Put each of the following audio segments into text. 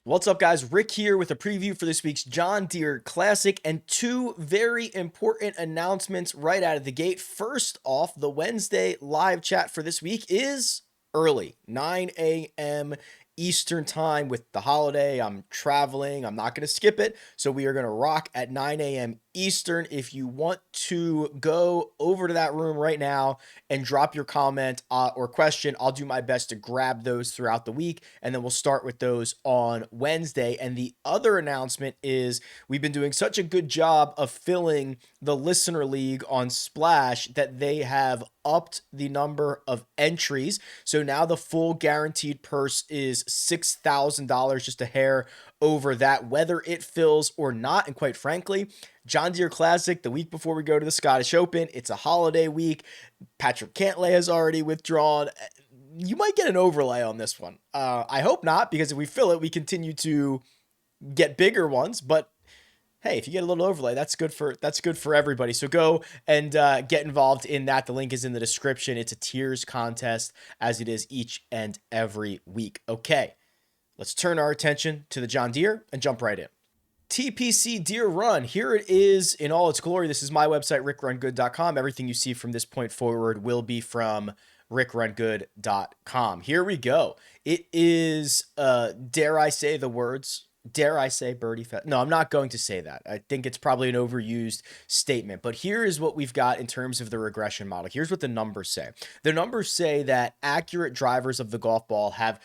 What's up, guys? Rick here with a preview for this week's John Deere Classic and two very important announcements right out of the gate. First off, the Wednesday live chat for this week is early, 9 a.m. Eastern time with the holiday. I'm traveling. I'm not going to skip it. So we are going to rock at 9 a.m. Eastern. If you want to go over to that room right now and drop your comment or question, I'll do my best to grab those throughout the week. And then we'll start with those on Wednesday. And the other announcement is we've been doing such a good job of filling the listener league on Splash that they have upped the number of entries. So now the full guaranteed purse is $6,000, just a hair over that, whether it fills or not. And quite frankly, John Deere Classic, the week before we go to the Scottish Open, it's a holiday week. Patrick Cantlay has already withdrawn. You might get an overlay on this one. I hope not, because if we fill it, we continue to get bigger ones. But hey, if you get a little overlay, that's good for everybody. So go and get involved in that. The link is in the description. It's a tiers contest, as it is each and every week. Okay, let's turn our attention to the John Deere and jump right in. TPC Deere Run. Here it is in all its glory. This is my website, RickRunGood.com. Everything you see from this point forward will be from RickRunGood.com. Here we go. It is, dare I say the words, dare I say birdie fest? No, I'm not going to say that. I think it's probably an overused statement. But here is what we've got in terms of the regression model. Here's what the numbers say. The numbers say that accurate drivers of the golf ball have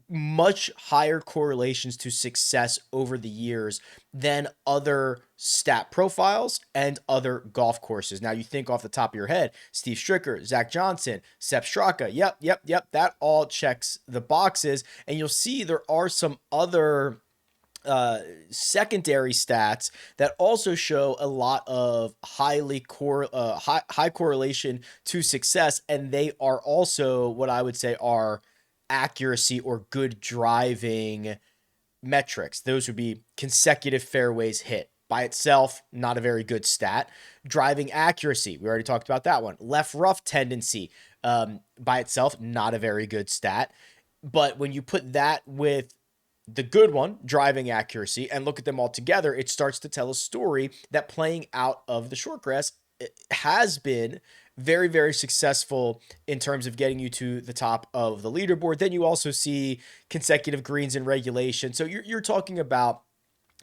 much higher correlations to success over the years than other stat profiles and other golf courses. Now, you think off the top of your head, Steve Stricker, Zach Johnson, Sepp Straka. Yep. That all checks the boxes. And you'll see there are some other secondary stats that also show a lot of high correlation to success, and they are also what I would say are accuracy or good driving metrics. Those would be consecutive fairways hit. By itself, not a very good stat. Driving accuracy, we already talked about that one. Left rough tendency, by itself, not a very good stat. But when you put that with the good one, driving accuracy, and look at them all together, it starts to tell a story that playing out of the short grass has been very, very successful in terms of getting you to the top of the leaderboard. Then you also see consecutive greens in regulation. So you're talking about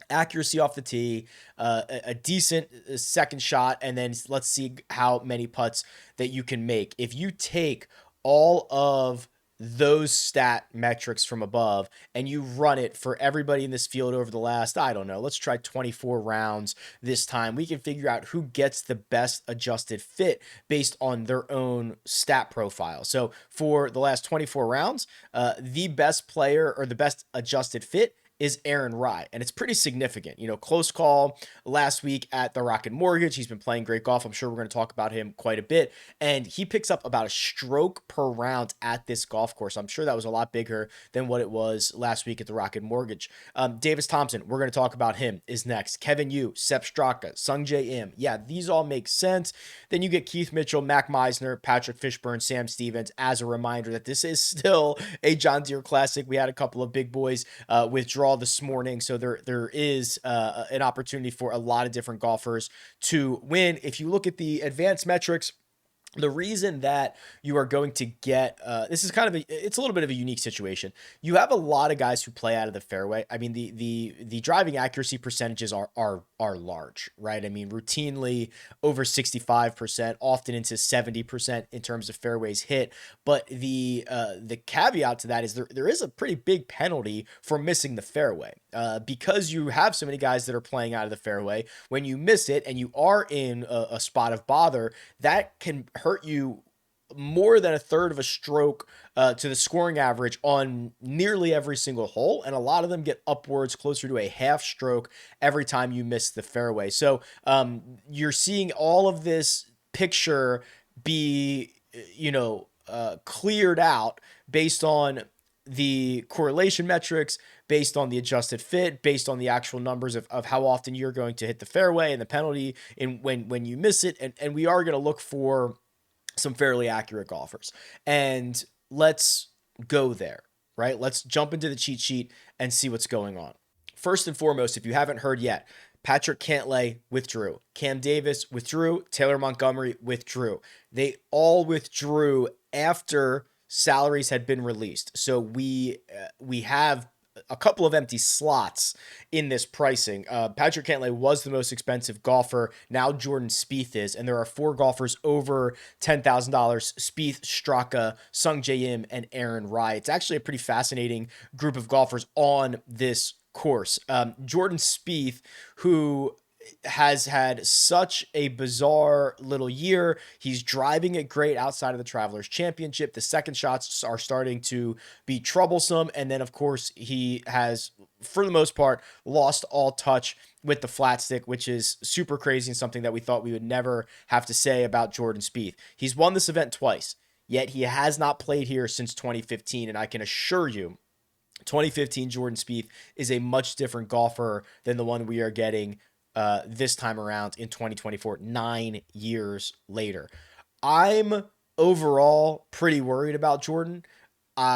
accuracy off the tee, a decent second shot, and then let's see how many putts that you can make. If you take all of those stat metrics from above and you run it for everybody in this field over the last, I don't know, let's try 24 rounds this time, we can figure out who gets the best adjusted fit based on their own stat profile. So for the last 24 rounds, the best player or the best adjusted fit is Aaron Rai, and it's pretty significant. Close call last week at the Rocket Mortgage. He's been playing great golf. I'm sure we're going to talk about him quite a bit, and he picks up about a stroke per round at this golf course. I'm sure that was a lot bigger than what it was last week at the Rocket Mortgage. Davis Thompson, we're going to talk about him, is next. Kevin Yu, Sepp Straka, Sung Jae Im. Yeah, these all make sense. Then you get Keith Mitchell, Mac Meisner, Patrick Fishburne, Sam Stevens, as a reminder that this is still a John Deere Classic. We had a couple of big boys withdraw this morning, so there is an opportunity for a lot of different golfers to win. If you look at the advanced metrics, the reason that you are going to get this is it's a little bit of a unique situation. You have a lot of guys who play out of the fairway. I mean, the driving accuracy percentages are large, right? I mean, routinely over 65%, often into 70% in terms of fairways hit. But the caveat to that is there is a pretty big penalty for missing the fairway because you have so many guys that are playing out of the fairway. When you miss it and you are in a spot of bother, that can hurt you more than a third of a stroke to the scoring average on nearly every single hole, and a lot of them get upwards closer to a half stroke every time you miss the fairway. So you're seeing all of this picture be cleared out based on the correlation metrics, based on the adjusted fit, based on the actual numbers of how often you're going to hit the fairway and the penalty in when you miss it. And we are going to look for some fairly accurate golfers. And let's go there. right? Let's jump into the cheat sheet and see what's going on. First and foremost, if you haven't heard yet, Patrick Cantlay withdrew. Cam Davis withdrew. Taylor Montgomery withdrew. They all withdrew after salaries had been released. So we have a couple of empty slots in this pricing. Patrick Cantlay was the most expensive golfer. Now Jordan Spieth is, and there are 4 golfers over $10,000: Spieth, Straka, Sung Jae Im, and Aaron Rai. It's actually a pretty fascinating group of golfers on this course. Jordan Spieth, who has had such a bizarre little year. He's driving it great outside of the Travelers Championship. The second shots are starting to be troublesome. And then, of course, he has, for the most part, lost all touch with the flat stick, which is super crazy and something that we thought we would never have to say about Jordan Spieth. He's won this event twice, yet he has not played here since 2015. And I can assure you, 2015 Jordan Spieth is a much different golfer than the one we are getting this time around in 2024, 9 years later. I'm overall pretty worried about Jordan.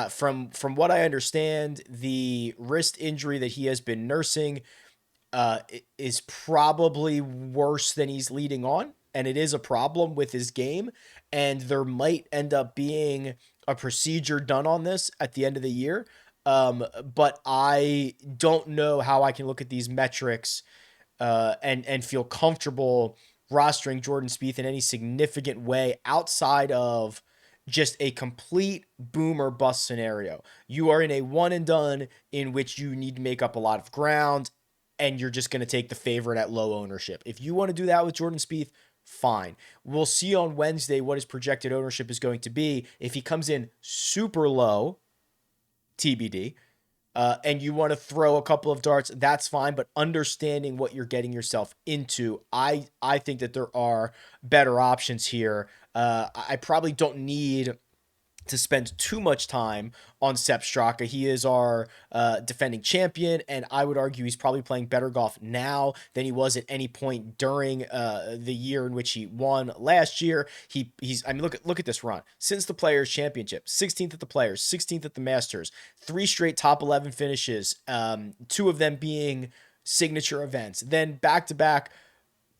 From what I understand, the wrist injury that he has been nursing is probably worse than he's leading on, and it is a problem with his game. And there might end up being a procedure done on this at the end of the year. But I don't know how I can look at these metrics and feel comfortable rostering Jordan Spieth in any significant way outside of just a complete boom or bust scenario. You are in a one and done in which you need to make up a lot of ground, and you're just going to take the favorite at low ownership. If you want to do that with Jordan Spieth, fine. We'll see on Wednesday what his projected ownership is going to be. If he comes in super low, TBD, and you want to throw a couple of darts, that's fine. But understanding what you're getting yourself into, I think that there are better options here. I probably don't need to spend too much time on Sepp Straka. He is our defending champion, and I would argue he's probably playing better golf now than he was at any point during the year in which he won last year. He's I mean, look at this run. Since the Players Championship, 16th at the Players, 16th at the Masters, 3 straight top 11 finishes, 2 of them being signature events, then back-to-back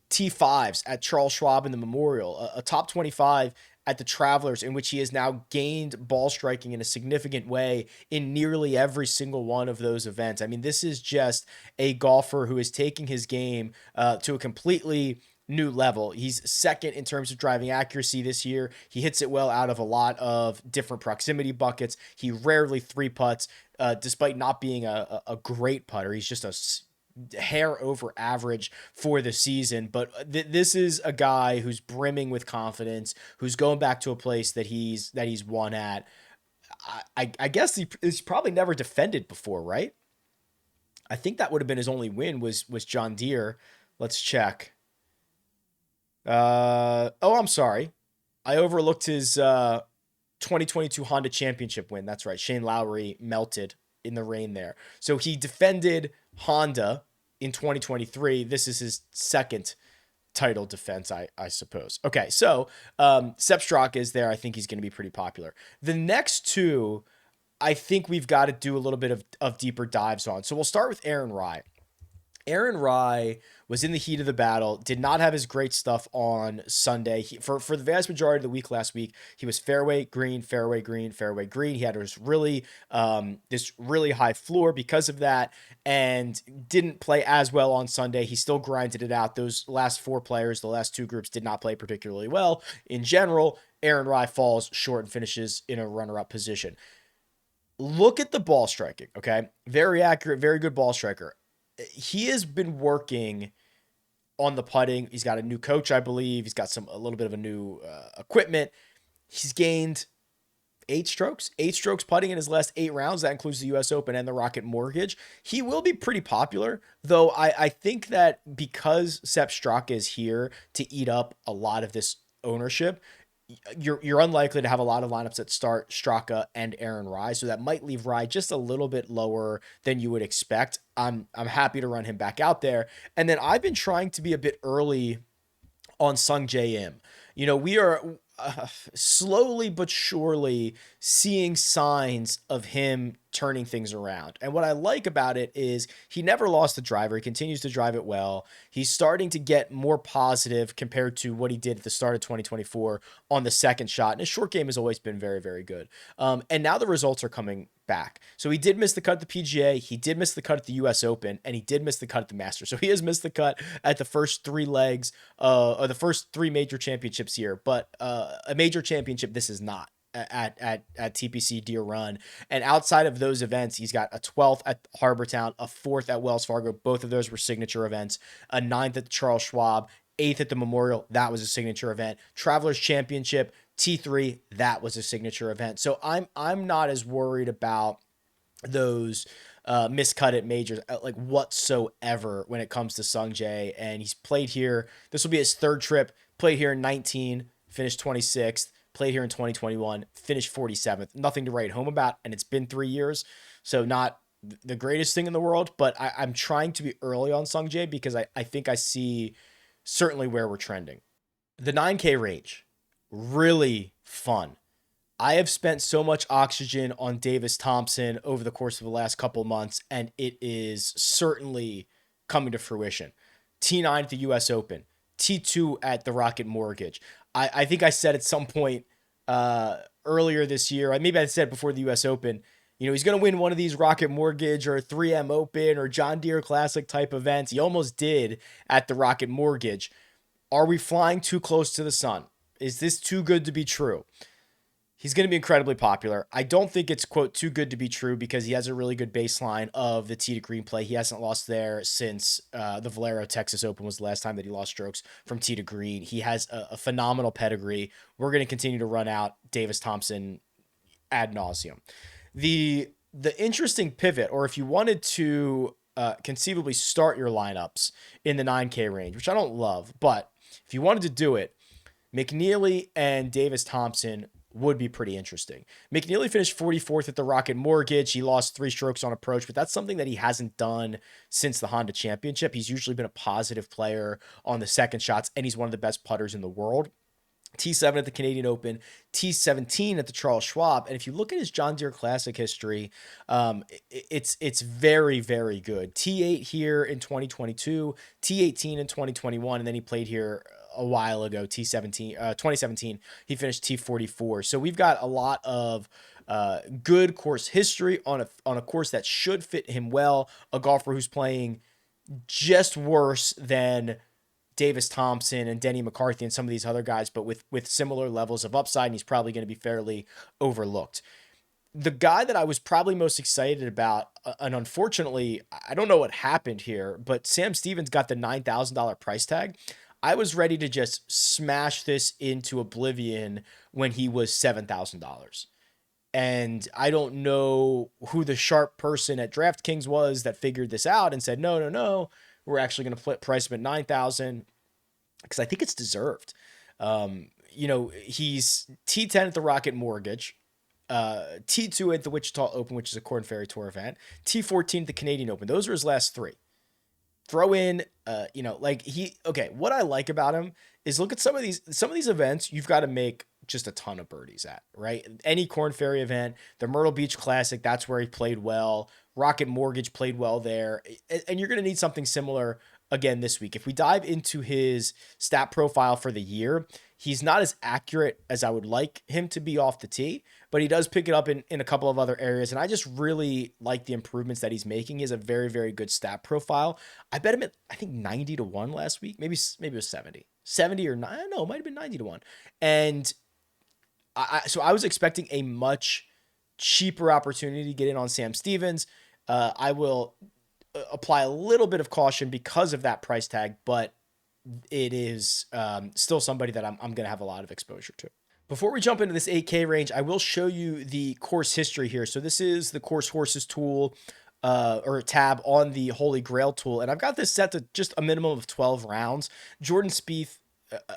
T5s at Charles Schwab in the Memorial, a top 25 at the Travelers, in which he has now gained ball striking in a significant way in nearly every single one of those events. I mean, this is just a golfer who is taking his game to a completely new level. He's second in terms of driving accuracy this year. He hits it well out of a lot of different proximity buckets. He rarely 3-putts, despite not being a great putter. He's just a hair over average for the season, but this is a guy who's brimming with confidence, who's going back to a place that he's won at. I guess he's probably never defended before, right? I think that would have been his only win was John Deere. Let's check. I'm sorry. I overlooked his 2022 Honda Championship win. That's right. Shane Lowry melted in the rain there. So he defended Honda in 2023. This is his second title defense, I suppose. Okay, so Sepp Straka is there. I think he's going to be pretty popular. The next two, I think we've got to do a little bit of deeper dives on. So we'll start with Aaron Rai. Aaron Rai was in the heat of the battle, did not have his great stuff on Sunday. For the vast majority of the week last week, he was fairway, green, fairway, green, fairway, green. He had this really high floor because of that, and didn't play as well on Sunday. He still grinded it out. Those last 4 players, the last 2 groups, did not play particularly well. In general, Aaron Rai falls short and finishes in a runner-up position. Look at the ball striking, okay? Very accurate, very good ball striker. He has been working on the putting. He's got a new coach, I believe. He's got a little bit of a new equipment. He's gained 8 strokes putting in his last 8 rounds. That includes the U.S. Open and the Rocket Mortgage. He will be pretty popular, though I think that because Sepp Straka is here to eat up a lot of this ownership, you're unlikely to have a lot of lineups that start Straka and Aaron Rai, so that might leave Rai just a little bit lower than you would expect. I'm happy to run him back out there. And then I've been trying to be a bit early on Sung Jae Im. You know, slowly but surely seeing signs of him turning things around. And what I like about it is he never lost the driver. He continues to drive it well. He's starting to get more positive compared to what he did at the start of 2024 on the second shot. And his short game has always been very, very good. And now the results are coming back. So he did miss the cut at the PGA. He did miss the cut at the US Open, and he did miss the cut at the Masters. So he has missed the cut at the first three legs, or the first three major championships here. But a major championship, this is not at TPC Deere Run. And outside of those events, he's got a 12th at Harbortown, a 4th at Wells Fargo. Both of those were signature events. A 9th at the Charles Schwab, 8th at the Memorial. That was a signature event. Travelers Championship, T3, that was a signature event. So I'm not as worried about those miscut at majors like whatsoever when it comes to Sung Jae. And he's played here. This will be his third trip. Played here in 19, finished 26th. Played here in 2021, finished 47th. Nothing to write home about, and it's been 3 years, so not the greatest thing in the world, but I'm trying to be early on Sung Jae because I think I see certainly where we're trending. The 9K range, really fun. I have spent so much oxygen on Davis Thompson over the course of the last couple months, and it is certainly coming to fruition. T9 at the US Open, T2 at the Rocket Mortgage. I think I said at some point earlier this year, maybe I said before the US Open, he's going to win one of these Rocket Mortgage or 3M Open or John Deere Classic type events. He almost did at the Rocket Mortgage. Are we flying too close to the sun? Is this too good to be true? He's going to be incredibly popular. I don't think it's, quote, too good to be true because he has a really good baseline of the tee to green play. He hasn't lost there since the Valero Texas Open was the last time that he lost strokes from tee to green. He has a phenomenal pedigree. We're going to continue to run out Davis Thompson ad nauseum. The interesting pivot, or if you wanted to conceivably start your lineups in the 9K range, which I don't love, but if you wanted to do it, McNeely and Davis Thompson would be pretty interesting. McNeely finished 44th at the Rocket Mortgage. He lost 3 strokes on approach, but that's something that he hasn't done since the Honda Championship. He's usually been a positive player on the second shots, and he's one of the best putters in the world. T7 at the Canadian Open, T17 at the Charles Schwab. And if you look at his John Deere Classic history, it's very, very good. T8 here in 2022, T18 in 2021, and then he played here a while ago, 2017, he finished T44. So we've got a lot of good course history on a course that should fit him well. A golfer who's playing just worse than Davis Thompson and Denny McCarthy and some of these other guys, but with similar levels of upside, and he's probably going to be fairly overlooked. The guy that I was probably most excited about, and unfortunately, I don't know what happened here, but Sam Stevens got the $9,000 price tag. I was ready to just smash this into oblivion when he was $7,000. And I don't know who the sharp person at DraftKings was that figured this out and said, no, we're actually going to price him at $9,000 because I think it's deserved. He's T10 at the Rocket Mortgage, T2 at the Wichita Open, which is a Corn Ferry Tour event, T14 at the Canadian Open. Those are his last 3. Throw in, what I like about him is look at some of these events you've got to make just a ton of birdies at, right? Any Corn Ferry event, the Myrtle Beach Classic, that's where he played well. Rocket Mortgage played well there. And you're going to need something similar again this week. If we dive into his stat profile for the year, he's not as accurate as I would like him to be off the tee, but he does pick it up in a couple of other areas. And I just really like the improvements that he's making. He has a very, very good stat profile. I bet him at, I think 90 to 1 last week. Maybe it was 70 or 9. No, it might've been 90 to 1. And so I was expecting a much cheaper opportunity to get in on Sam Stevens. I will apply a little bit of caution because of that price tag, but it is still somebody that I'm going to have a lot of exposure to. Before we jump into this 8K range, I will show you the course history here. So this is the Course Horses tool or tab on the Holy Grail tool. And I've got this set to just a minimum of 12 rounds. Jordan Spieth,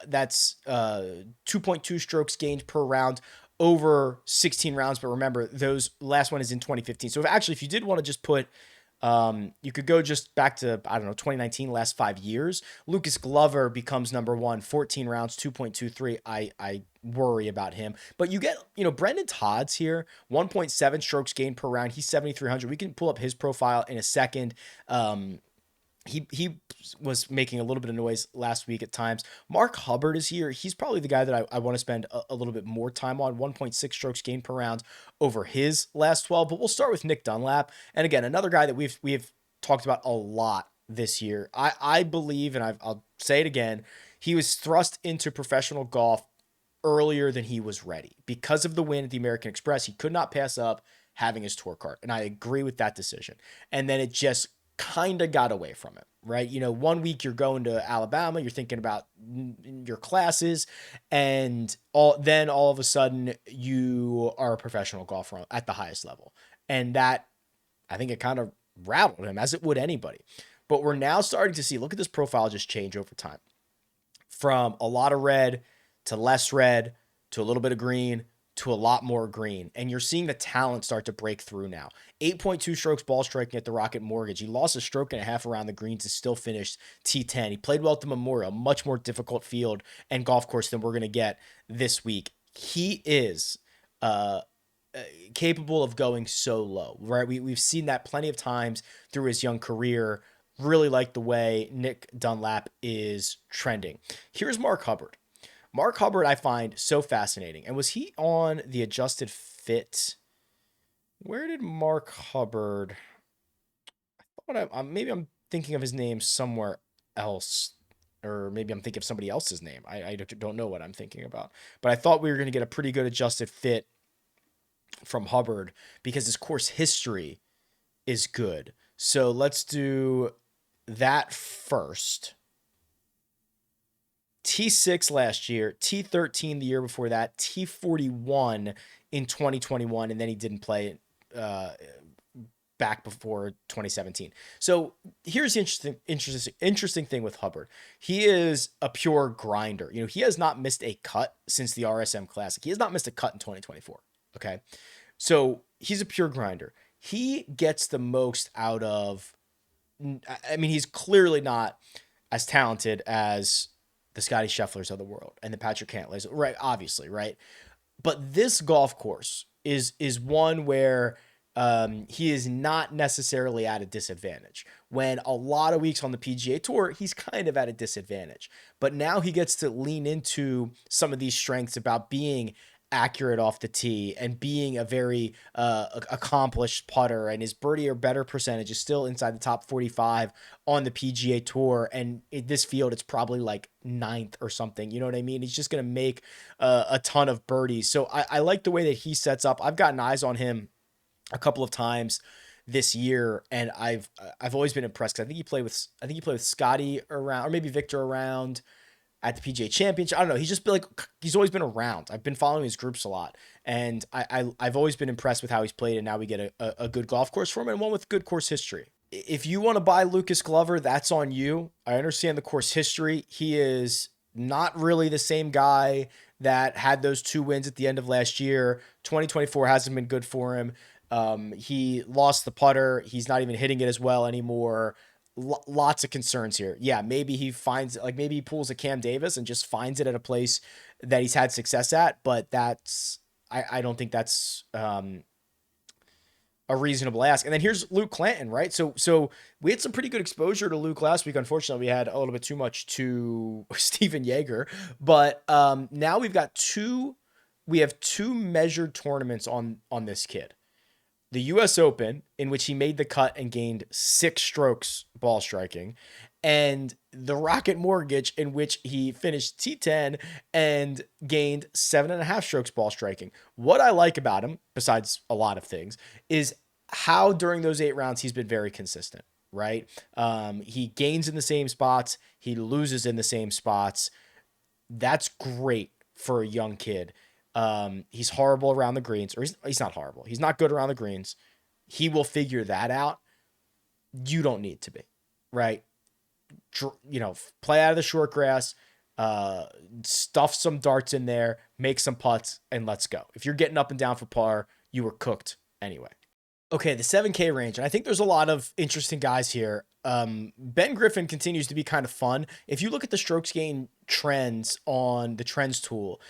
that's 2.2 strokes gained per round over 16 rounds. But remember, those last one is in 2015. So if you did want to just put You could go just back to, I don't know, 2019, last 5 years. Lucas Glover becomes number one, 14 rounds, 2.23. I worry about him. But you get, Brendan Todd's here, 1.7 strokes gained per round. He's 7,300. We can pull up his profile in a second. He was making a little bit of noise last week at times. Mark Hubbard is here. He's probably the guy that I want to spend a little bit more time on. 1.6 strokes gained per round over his last 12. But we'll start with Nick Dunlap. And again, another guy that we've talked about a lot this year. I believe, and I'll say it again, he was thrust into professional golf earlier than he was ready. Because of the win at the American Express, he could not pass up having his tour card. And I agree with that decision. And then it just kind of got away from it, right? 1 week you're going to Alabama, you're thinking about your classes, and all of a sudden you are a professional golfer at the highest level. And that, I think it kind of rattled him, as it would anybody. But we're now starting to see, look at this profile just change over time. From a lot of red to less red to a little bit of green to a lot more green. And you're seeing the talent start to break through now. 8.2 strokes ball striking at the Rocket Mortgage. He lost a stroke and a half around the greens and still finished T10. He played well at the Memorial, much more difficult field and golf course than we're going to get this week. He is capable of going so low, right? We've seen that plenty of times through his young career. Really like the way Nick Dunlap is trending. Here's Mark Hubbard. Mark Hubbard I find so fascinating. And was he on the adjusted fit? Where did Mark Hubbard... maybe I'm thinking of his name somewhere else. Or maybe I'm thinking of somebody else's name. I don't know what I'm thinking about. But I thought we were going to get a pretty good adjusted fit from Hubbard because his course history is good. So let's do that first. T6 last year, T13 the year before that, T41 in 2021, and then he didn't play back before 2017. So here's the interesting thing with Hubbard. He is a pure grinder. He has not missed a cut since the RSM Classic. He has not missed a cut in 2024. Okay, so he's a pure grinder. He gets the most out of. I mean, he's clearly not as talented as the Scotty Schefflers of the world and the Patrick Cantlays, right? Obviously, right? But this golf course is one where he is not necessarily at a disadvantage. When a lot of weeks on the PGA Tour, he's kind of at a disadvantage. But now he gets to lean into some of these strengths about being accurate off the tee and being a very accomplished putter, and his birdie or better percentage is still inside the top 45 on the PGA Tour. And in this field, it's probably like 9th or something. You know what I mean? He's just going to make a ton of birdies. So I like the way that he sets up. I've gotten eyes on him a couple of times this year, and I've always been impressed because I think he played with Scotty around, or maybe Victor around at the PGA Championship. I don't know. He's always been around. I've been following his groups a lot, and I've always been impressed with how he's played. And now we get a good golf course for him, and one with good course history. If you want to buy Lucas Glover, that's on you. I understand the course history. He is not really the same guy that had those 2 wins at the end of last year. 2024 hasn't been good for him. He lost the putter. He's not even hitting it as well anymore. Lots of concerns here. Yeah, maybe he finds, maybe he pulls a Cam Davis and just finds it at a place that he's had success at, but I don't think that's a reasonable ask. And then here's Luke Clanton, right? So we had some pretty good exposure to Luke last week. Unfortunately, we had a little bit too much to Steven Yeager, but now we have two measured tournaments on this kid. The U.S. Open, in which he made the cut and gained 6 strokes ball striking, and the Rocket Mortgage, in which he finished T10 and gained 7.5 strokes ball striking. What I like about him, besides a lot of things, is how during those 8 rounds he's been very consistent, right? He gains in the same spots, he loses in the same spots. That's great for a young kid. He's horrible around the greens, or he's not horrible. He's not good around the greens. He will figure that out. You don't need to be, right? Play out of the short grass, stuff some darts in there, make some putts, and let's go. If you're getting up and down for par, you were cooked anyway. Okay, the 7K range. And I think there's a lot of interesting guys here. Ben Griffin continues to be kind of fun. If you look at the strokes gain trends on the trends tool,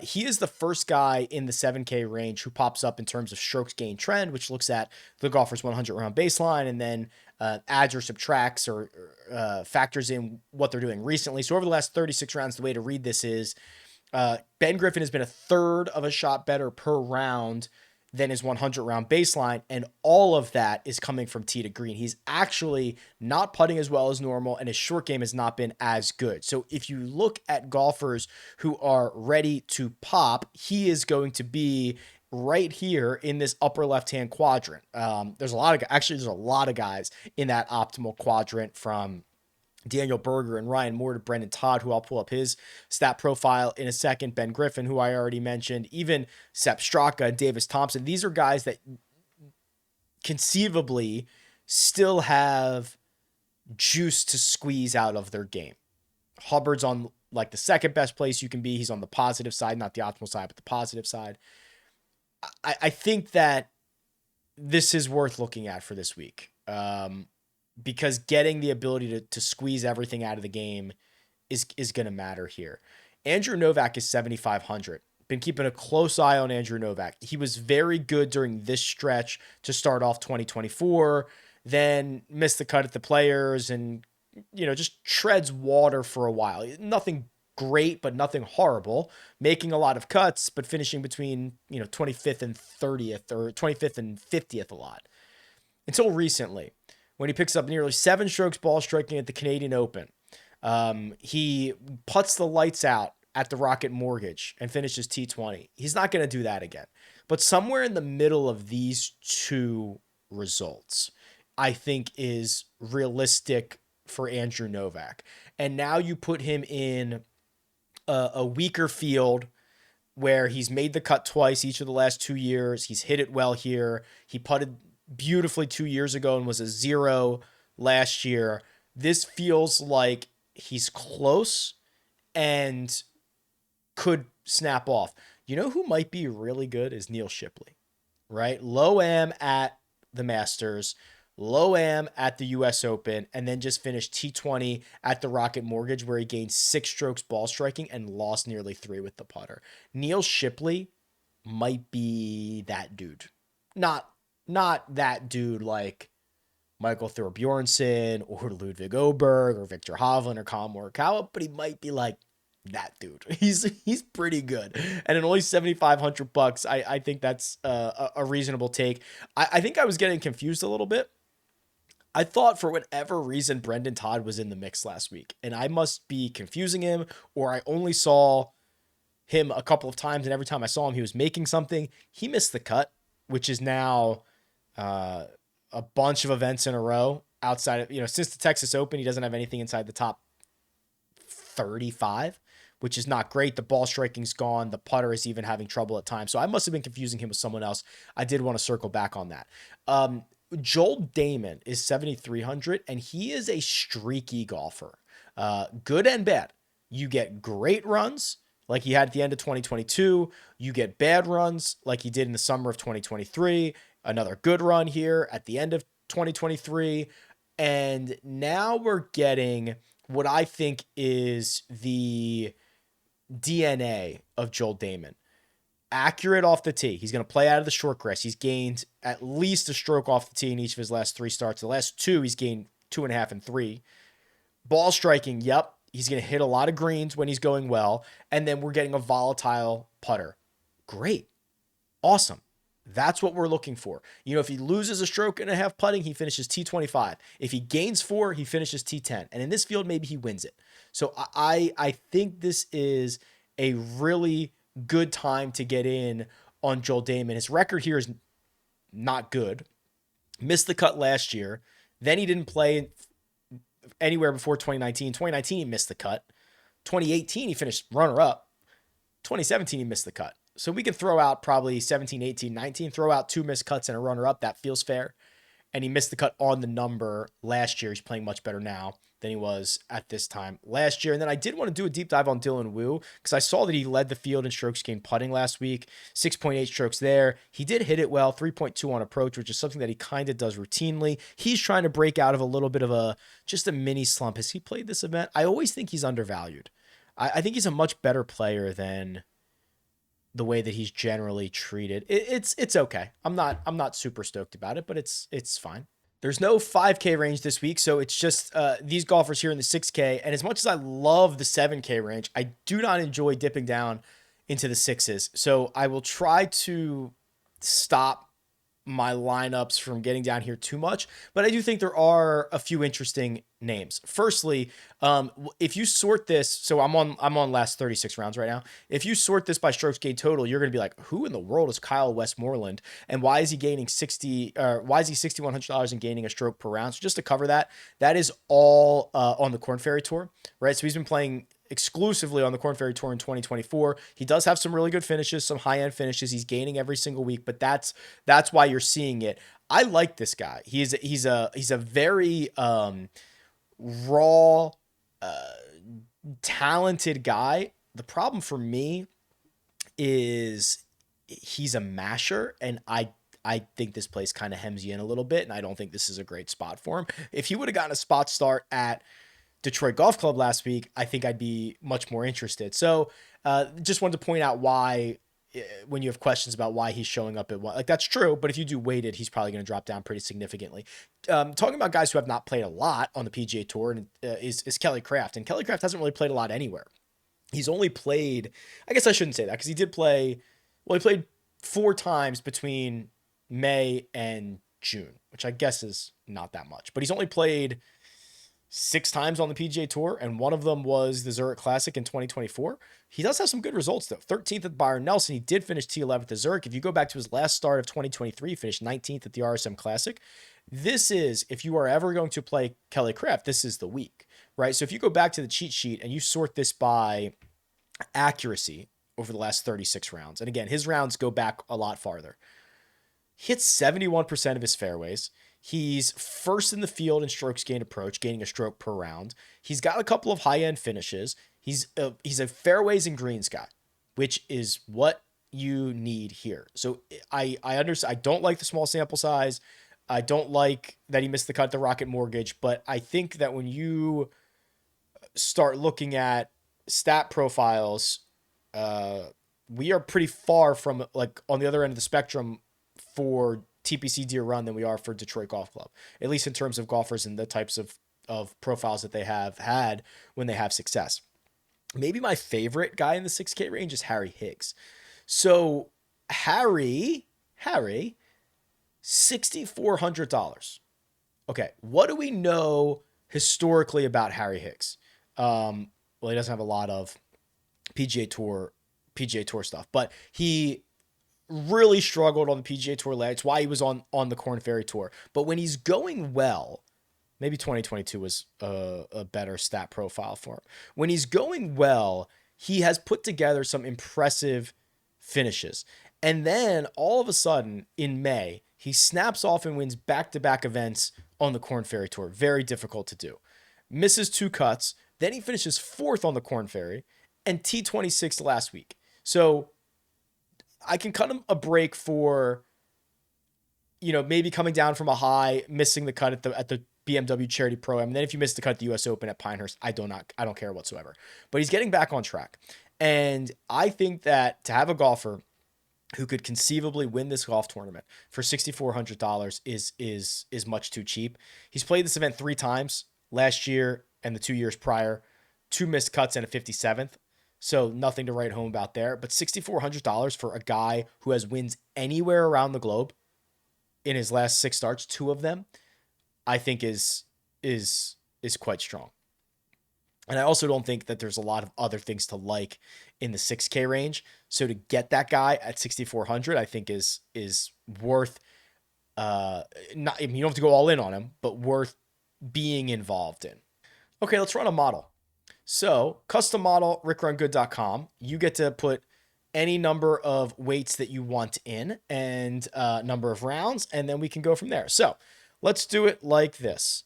he is the first guy in the 7K range who pops up in terms of strokes gain trend, which looks at the golfer's 100 round baseline and then adds or subtracts or factors in what they're doing recently. So over the last 36 rounds, the way to read this is Ben Griffin has been a third of a shot better per round than his 100 round baseline. And all of that is coming from tee to green. He's actually not putting as well as normal, and his short game has not been as good. So if you look at golfers who are ready to pop, he is going to be right here in this upper left-hand quadrant. There's a lot of guys in that optimal quadrant, from Daniel Berger and Ryan Moore to Brendan Todd, who I'll pull up his stat profile in a second. Ben Griffin, who I already mentioned, even Sepp Straka and Davis Thompson. These are guys that conceivably still have juice to squeeze out of their game. Hubbard's on like the second best place you can be. He's on the positive side, not the optimal side, but the positive side. I think that this is worth looking at for this week. Because getting the ability to squeeze everything out of the game is going to matter here. Andrew Novak is 7,500. Been keeping a close eye on Andrew Novak. He was very good during this stretch to start off 2024, then missed the cut at the Players and, just treads water for a while. Nothing great, but nothing horrible. Making a lot of cuts, but finishing between, 25th and 30th or 25th and 50th a lot. Until recently, when he picks up nearly 7 strokes ball striking at the Canadian Open. He puts the lights out at the Rocket Mortgage and finishes T20. He's not going to do that again. But somewhere in the middle of these two results, I think is realistic for Andrew Novak. And now you put him in a weaker field where he's made the cut twice each of the last 2 years. He's hit it well here. He putted beautifully 2 years ago and was a 0 last year. This feels like he's close and could snap off. You know who might be really good is Neil Shipley, right? Low am at the Masters, low am at the US Open, and then just finished T20 at the Rocket Mortgage, where he gained 6 strokes ball striking and lost nearly 3 with the putter. Neil Shipley might be that dude. Not that dude like Michael Thorbjornsen or Ludwig Oberg or Victor Hovland or Colin Morikawa, but he might be like that dude. He's pretty good. And at only $7,500, I think that's a reasonable take. I think I was getting confused a little bit. I thought for whatever reason Brendan Todd was in the mix last week, and I must be confusing him, or I only saw him a couple of times, and every time I saw him, he was making something. He missed the cut, which is now a bunch of events in a row outside of, since the Texas Open, he doesn't have anything inside the top 35, which is not great. The ball striking's gone. The putter is even having trouble at times. So I must have been confusing him with someone else. I did want to circle back on that. Joel Damon is 7,300, and he is a streaky golfer. Good and bad. You get great runs like he had at the end of 2022. You get bad runs like he did in the summer of 2023. Another good run here at the end of 2023. And now we're getting what I think is the DNA of Joel Damon. Accurate off the tee. He's going to play out of the short grass. He's gained at least a stroke off the tee in each of his last 3 starts. The last 2, he's gained 2.5 and 3. Ball striking, yep. He's going to hit a lot of greens when he's going well. And then we're getting a volatile putter. Great. Awesome. That's what we're looking for. If he loses a stroke and a half putting, he finishes T25. If he gains 4, he finishes T10. And in this field, maybe he wins it. So I think this is a really good time to get in on Joel Damon. His record here is not good. Missed the cut last year. Then he didn't play anywhere before 2019. 2019, he missed the cut. 2018, he finished runner-up. 2017, he missed the cut. So we can throw out probably 17, 18, 19, throw out 2 missed cuts and a runner-up. That feels fair. and he missed the cut on the number last year. He's playing much better now than he was at this time last year. And then I did want to do a deep dive on Dylan Wu because I saw that he led the field in strokes gained putting last week, 6.8 strokes there. He did hit it well, 3.2 on approach, which is something that he kind of does routinely. He's trying to break out of a little bit of just a mini slump. Has he played this event? I always think he's undervalued. I think he's a much better player than the way that he's generally treated. It's okay. I'm not super stoked about it, but it's fine. There's no 5K range this week, so it's just these golfers here in the 6K. And as much as I love the 7K range, I do not enjoy dipping down into the sixes. So I will try to stop my lineups from getting down here too much, but I do think there are a few interesting names. Firstly, if you sort this, so I'm on last 36 rounds right now. If you sort this by strokes gained total, you're going to be like, who in the world is Kyle Westmoreland, and why is he gaining why is he $6,100 and gaining a stroke per round? So just to cover that is all on the Korn Ferry Tour, right? So he's been playing exclusively on the Korn Ferry Tour in 2024. He does have some really good finishes, some high-end finishes. He's gaining every single week, but that's why you're seeing it. I like this guy. He's a very raw, talented guy. The problem for me is he's a masher, and I think this place kind of hems you in a little bit, and I don't think this is a great spot for him. If he would have gotten a spot start at Detroit Golf Club last week, I think I'd be much more interested. So just wanted to point out why, when you have questions about why he's showing up at one, like that's true, but if you do weighted, he's probably going to drop down pretty significantly. Talking about guys who have not played a lot on the PGA Tour is Kelly Craft, and Kelly Craft hasn't really played a lot anywhere. He's only played, I guess I shouldn't say that because he did play, well, he played 4 times between May and June, which I guess is not that much, but he's only played 6 times on the PGA Tour, and one of them was the Zurich Classic in 2024. He does have some good results, though. 13th at Byron Nelson. He did finish T11 at the Zurich. If you go back to his last start of 2023, he finished 19th at the RSM Classic. This is, if you are ever going to play Kelly Craft, this is the week, right? So if you go back to the cheat sheet and you sort this by accuracy over the last 36 rounds, and again, his rounds go back a lot farther. He hits 71% of his fairways. He's first in the field in strokes gained approach, gaining a stroke per round. He's got a couple of high-end finishes. He's a fairways and greens guy, which is what you need here. So I understand. I don't like the small sample size. I don't like that he missed the cut at the Rocket Mortgage, but I think that when you start looking at stat profiles, we are pretty far from, like, on the other end of the spectrum for TPC Deere Run than we are for Detroit Golf Club, at least in terms of golfers and the types of profiles that they have had when they have success. Maybe my favorite guy in the 6K range is Harry Higgs. So Harry, $6,400. Okay, what do we know historically about Harry Higgs? Well, he doesn't have a lot of PGA Tour stuff, but he really struggled on the PGA Tour leg. It's why he was on the Korn Ferry Tour. But when he's going well, maybe 2022 was a better stat profile for him. When he's going well, he has put together some impressive finishes. And then all of a sudden in May, he snaps off and wins back-to-back events on the Korn Ferry Tour. Very difficult to do. Misses 2 cuts. Then he finishes 4th on the Korn Ferry and T26 last week. So I can cut him a break for, maybe coming down from a high, missing the cut at the BMW Charity Pro-Am. And then if you miss the cut at the US Open at Pinehurst, I don't care whatsoever. But he's getting back on track. And I think that to have a golfer who could conceivably win this golf tournament for $6,400 is much too cheap. He's played this event 3 times last year and the 2 years prior, 2 missed cuts and a 57th. So nothing to write home about there. But $6,400 for a guy who has wins anywhere around the globe in his last 6 starts, 2 of them, I think is quite strong. And I also don't think that there's a lot of other things to like in the 6K range. So to get that guy at 6,400, I think is worth not. I mean, you don't have to go all in on him, but worth being involved in. Okay, let's run a model. So custom model, RickRunGood.com. You get to put any number of weights that you want in and number of rounds, and then we can go from there. So let's do it like this.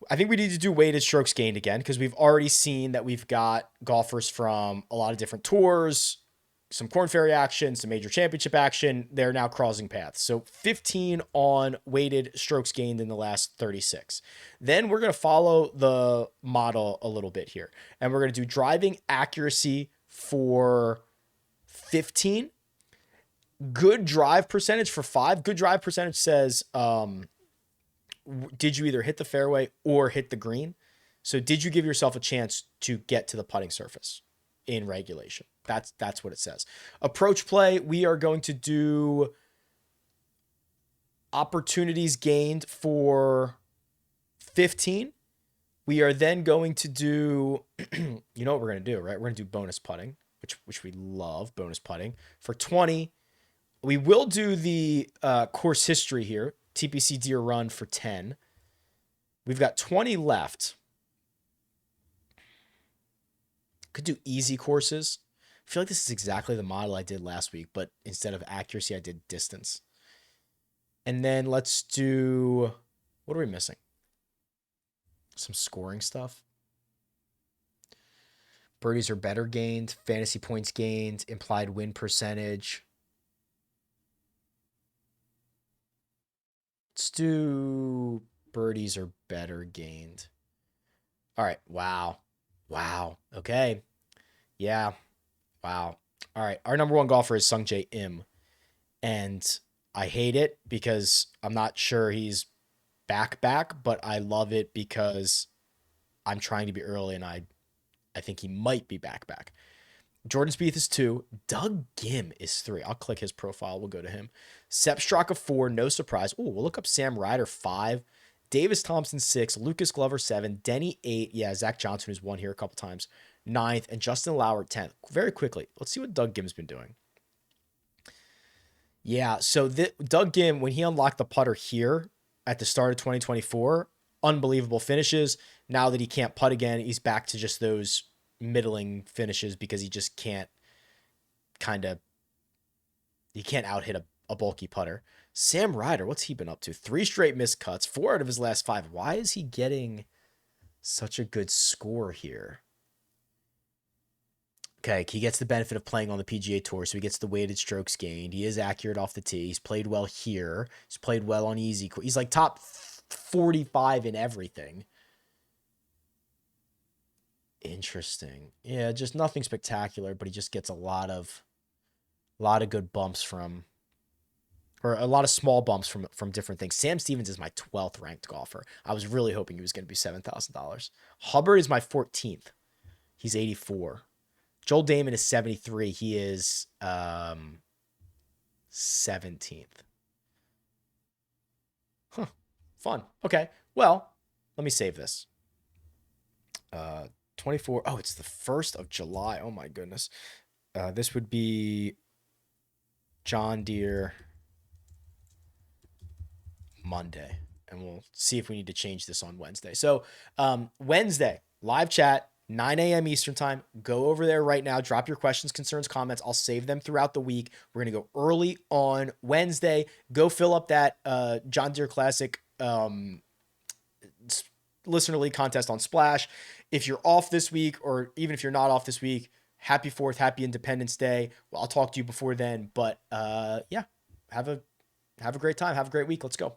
I think we need to do weighted strokes gained again because we've already seen that we've got golfers from a lot of different tours, some Corn Ferry action, some major championship action. They're now crossing paths. So 15 on weighted strokes gained in the last 36. Then we're going to follow the model a little bit here. And we're going to do driving accuracy for 15. Good drive percentage for 5. Good drive percentage says, did you either hit the fairway or hit the green? So did you give yourself a chance to get to the putting surface in regulation? That's what it says. Approach play, we are going to do opportunities gained for 15. We are then going to do, you know what we're going to do, right? We're going to do bonus putting, which we love, bonus putting. For 20, we will do the course history here. TPC Deere Run for 10. We've got 20 left. Could do easy courses. I feel like this is exactly the model I did last week, but instead of accuracy, I did distance. And then let's do, what are we missing? Some scoring stuff. Birdies are better gained, fantasy points gained, implied win percentage. Let's do birdies are better gained. All right. Wow. Okay. Yeah. Wow. All right. Our number one golfer is Sungjae Im. And I hate it because I'm not sure he's back, but I love it because I'm trying to be early and I think he might be back. Jordan Spieth is 2. Doug Gim is 3. I'll click his profile. We'll go to him. Sepp Straka 4. No surprise. Oh, we'll look up Sam Ryder 5. Davis Thompson 6. Lucas Glover 7. Denny 8. Yeah, Zach Johnson who's won here a couple times. 9th. And Justin Lauer 10th. Very quickly. Let's see what Doug Gim's been doing. Yeah, so Doug Gim, when he unlocked the putter here at the start of 2024, unbelievable finishes. Now that he can't putt again, he's back to just those middling finishes because he just can't out hit a bulky putter. Sam Ryder, what's he been up to? 3 straight missed cuts, 4 out of his last 5. Why is he getting such a good score here? Okay, he gets the benefit of playing on the PGA Tour, so he gets the weighted strokes gained. He is accurate off the tee. He's played well here. He's played well on easy. He's like top 45 in everything. Interesting. Yeah, just nothing spectacular, but he just gets a lot of good bumps from, or a lot of small bumps from different things. Sam Stevens is my 12th ranked golfer. I was really hoping he was going to be $7,000. Hubbard is my 14th. He's 84. Joel Damon is 73. He is 17th. Huh. Fun. Okay. Well, let me save this. 24. Oh, it's the 1st of July. Oh my goodness. This would be John Deere Monday. And we'll see if we need to change this on Wednesday. So Wednesday, live chat, 9 a.m. Eastern time. Go over there right now. Drop your questions, concerns, comments. I'll save them throughout the week. We're going to go early on Wednesday. Go fill up that John Deere Classic Listener League contest on Splash. If you're off this week, or even if you're not off this week, happy 4th, happy Independence Day. Well, I'll talk to you before then. But yeah, have a great time. Have a great week. Let's go.